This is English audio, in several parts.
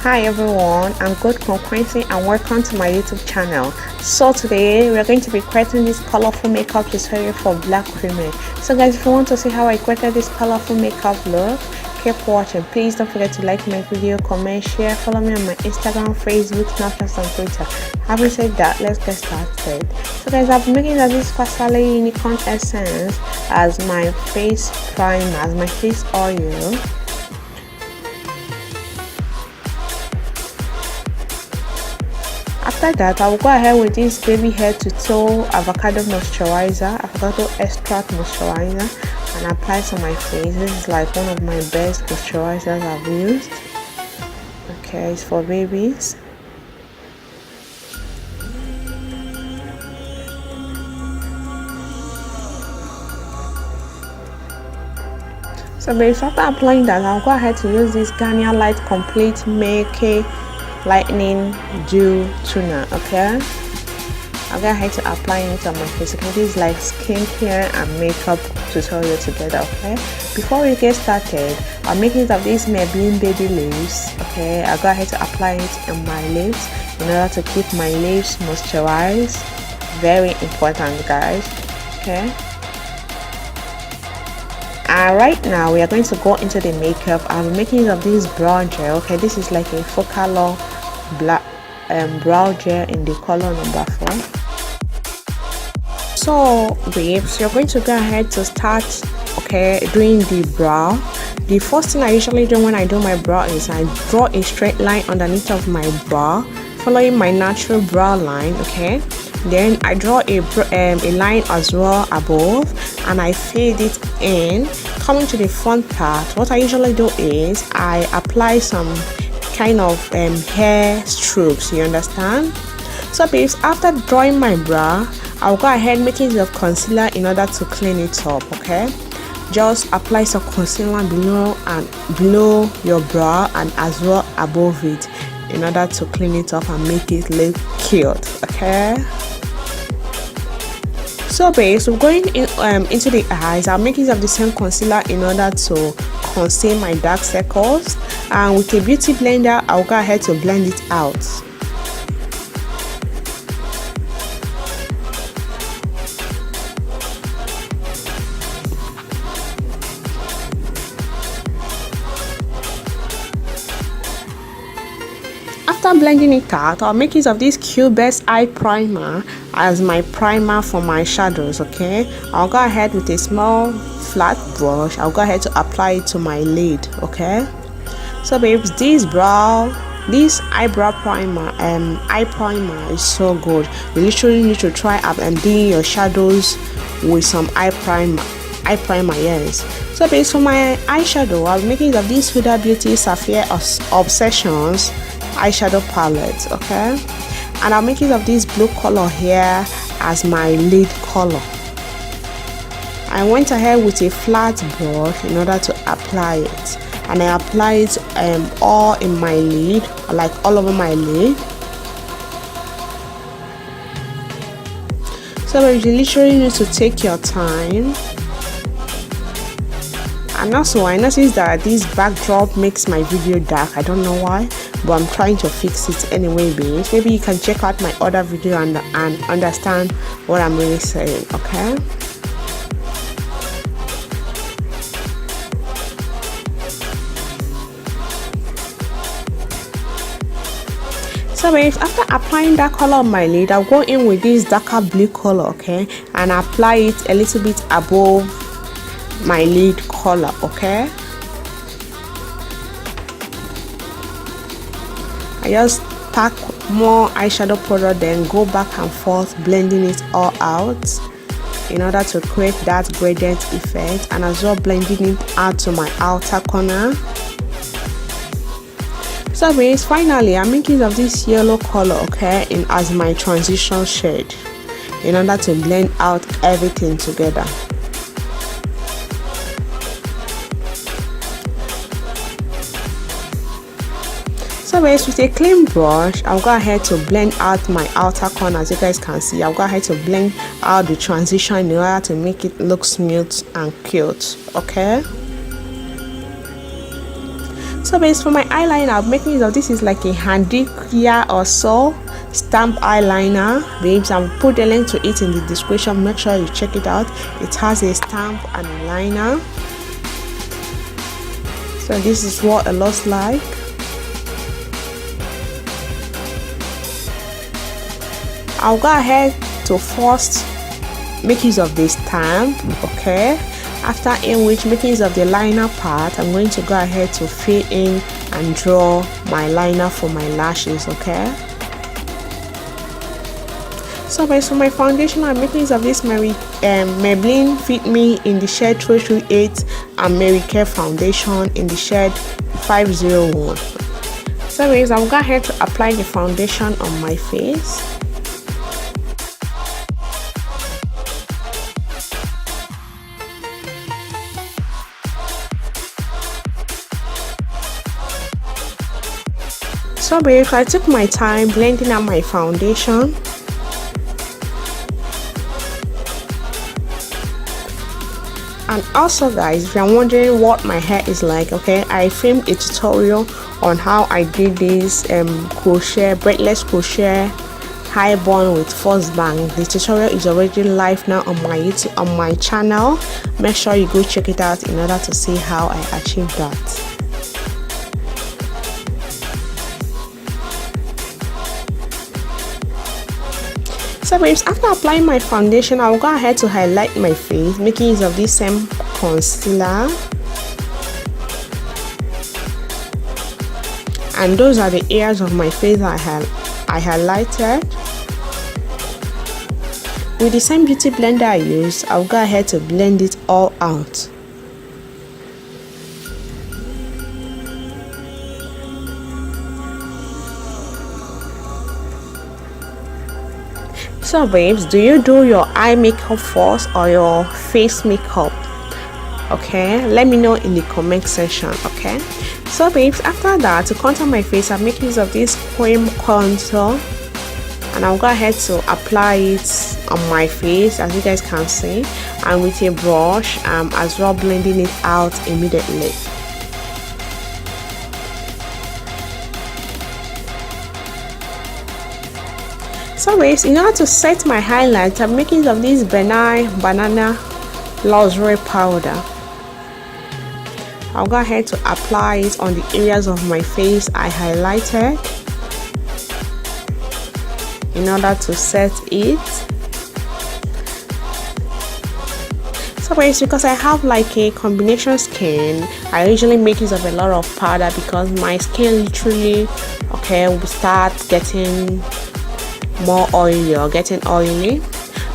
Hi everyone, I'm GoldQueen Queency and welcome to my YouTube channel. So today we're going to be creating this colorful makeup tutorial for black women. So guys, if you want to see how I created this colorful makeup look, keep watching. Please don't forget to like my video, comment, share, follow me on my Instagram, Facebook, Snapchat and Twitter. Having said that, let's get started. So guys, I've been making this Pasale Unicorn Essence as my face primer, as my face oil. After that, I will go ahead with this baby head to toe avocado moisturizer, avocado extract moisturizer, and apply it on my face. This is like one of my best moisturizers I've used. Okay, it's for babies. So babes, after applying that, I'll go ahead to use this Garnier Light Complete Make Lightning Dew Toner. Okay, I'll go ahead to apply it on my face. Okay, this is like skincare and makeup tutorial together. Okay, before we get started, I'm making of this Maybelline baby lips. Okay, I'll go ahead to apply it on my lips in order to keep my lips moisturized. Very important, guys. Okay, and right now we are going to go into the makeup. I'm making of this brow gel. Okay, this is like a full color black brow gel in the color number 4. So babes, you're going to go ahead to start doing the brow. The first thing I usually do when I do my brow is I draw a straight line underneath of my brow, following my natural brow line. Okay, then I draw a line as well above and I fade it in. Coming to the front part, what I usually do is I apply some kind of hair strokes, you understand? So babes, after drawing my brow, I'll go ahead making the concealer in order to clean it up. Okay, just apply some concealer below your brow and as well above it in order to clean it up and make it look cute. Okay, so babes, we're going into the eyes. I'm making of the same concealer in order to conceal my dark circles, and with a beauty blender I'll go ahead to blend it out. After blending it out, I'll make use of this Best eye primer as my primer for my shadows. Okay, I'll go ahead with a small flat brush. I'll go ahead to apply it to my lid. Okay, so babes, this eyebrow primer eye primer is so good. You literally need to try and doing your shadows with some eye primer. Yes. So babes, for my eyeshadow, I'm making use of this Huda Beauty Sapphire Obsessions eyeshadow palette. Okay, and I'm making of this blue color here as my lid color. I went ahead with a flat brush in order to apply it, and I apply it all in my lid, like all over my lid. So you literally need to take your time. And also, I noticed that this backdrop makes my video dark. I don't know why, but I'm trying to fix it anyway, babes. Maybe you can check out my other video and understand what I'm really saying. Okay, so babes, after applying that color on my lid, I'll go in with this darker blue color. Okay, and apply it a little bit above my lid color. Okay, I just pack more eyeshadow product, then go back and forth blending it all out in order to create that gradient effect, and as well blending it out to my outer corner. So babes, finally I'm making use of this yellow color, okay, as my transition shade in order to blend out everything together. So babes, with a clean brush, I'll go ahead to blend out my outer corner. As you guys can see, I'll go ahead to blend out the transition in order to make it look smooth and cute. Okay, So based for my eyeliner, I'm making use of this is like a handy here or so stamp eyeliner, babes. I'll put the link to it in the description. Make sure you check it out. It has a stamp and a liner. So this is what it looks like. I'll go ahead to first make use of this stamp, okay? After in which making use of the liner part, I'm going to go ahead to fill in and draw my liner for my lashes, okay? So guys, for my foundation, I'm making use of this Maybelline Fit Me in the shade 338 and Mary Kay foundation in the shade 501. So guys, I'll go ahead to apply the foundation on my face. So babes, I took my time blending out my foundation. And also guys, if you're wondering what my hair is like, okay, I filmed a tutorial on how I did this crochet, braidless crochet high bun with false bang. The tutorial is already live now on my YouTube, on my channel. Make sure you go check it out in order to see how I achieved that. So babes, after applying my foundation, I'll go ahead to highlight my face, making use of this same concealer. And those are the areas of my face I highlighted. With the same beauty blender I used, I'll go ahead to blend it all out. So babes, do you do your eye makeup first or your face makeup? Okay, let me know in the comment section. Okay, so babes, after that, to contour my face, I'm making use of this cream contour, and I'll go ahead to apply it on my face, as you guys can see, and with a brush, as well blending it out immediately. So guys, in order to set my highlight, I'm making use of this banana luxury powder. I'll go ahead to apply it on the areas of my face I highlighted in order to set it. So guys, because I have like a combination skin, I usually make use of a lot of powder because my skin literally, okay, will start getting more oily or getting oily.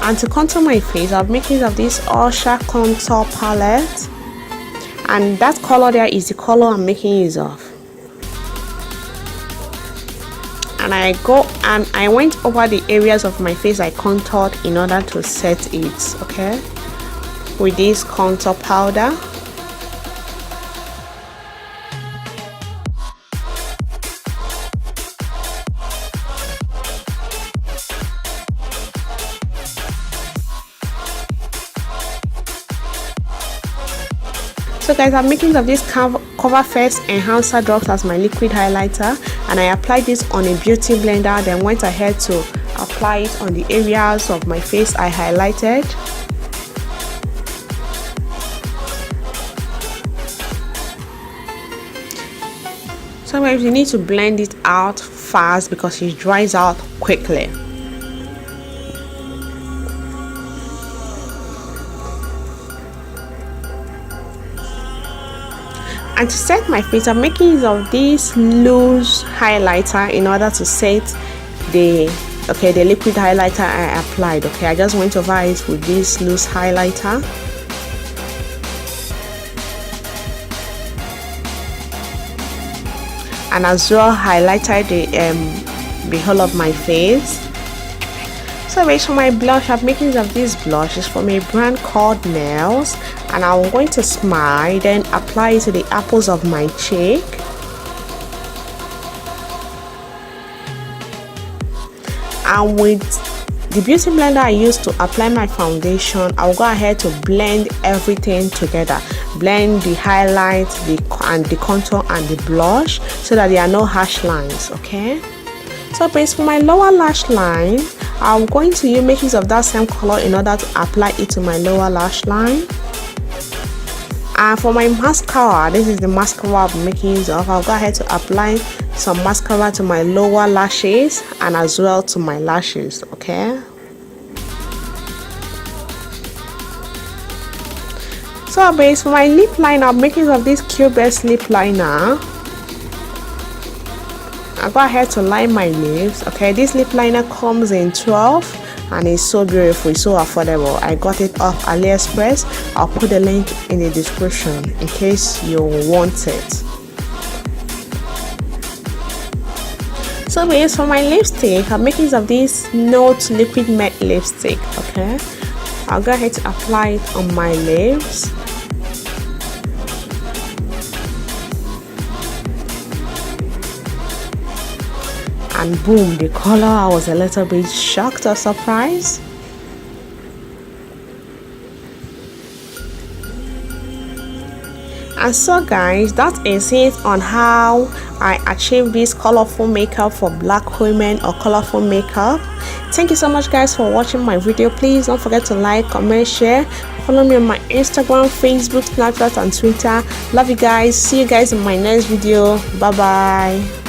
And to contour my face, I'm making use of this Usher contour palette, and that color there is the color I'm making use of. And I went over the areas of my face I contoured in order to set it, okay, with this contour powder. So guys, I'm making use of this Cover Face Enhancer drops as my liquid highlighter, and I applied this on a beauty blender, then went ahead to apply it on the areas of my face I highlighted. So guys, you need to blend it out fast because it dries out quickly. And to set my face, I'm making use of this loose highlighter in order to set the liquid highlighter I applied. Okay, I just went over it with this loose highlighter. And as well highlighted the whole of my face. So guys, for my blush, I'm making use of this blush. It's from a brand called Nails, and I'm going to smile, then apply it to the apples of my cheek. And with the beauty blender I used to apply my foundation, I'll go ahead to blend everything together. blend the highlight, and the contour and the blush, so that there are no harsh lines. Okay, so based for my lower lash line, I'm going to make use of that same color in order to apply it to my lower lash line. And for my mascara, this is the mascara I'm making use of. I'll go ahead to apply some mascara to my lower lashes and as well to my lashes. Okay, so base for my lip liner, I'm making use of this Q-Best lip liner. I'll go ahead to line my lips. Okay, this lip liner comes in 12 and it's so beautiful, it's so affordable. I got it off AliExpress. I'll put the link in the description in case you want it. So base for my lipstick, I'm making use of this Note Liquid Matte lipstick. Okay, I'll go ahead to apply it on my lips. And boom, the color, I was a little bit shocked or surprised. And so guys, that is it on how I achieved this colorful makeup for black women or colorful makeup. Thank you so much guys for watching my video. Please don't forget to like, comment, share. Follow me on my Instagram, Facebook, Snapchat and Twitter. Love you guys. See you guys in my next video. Bye bye.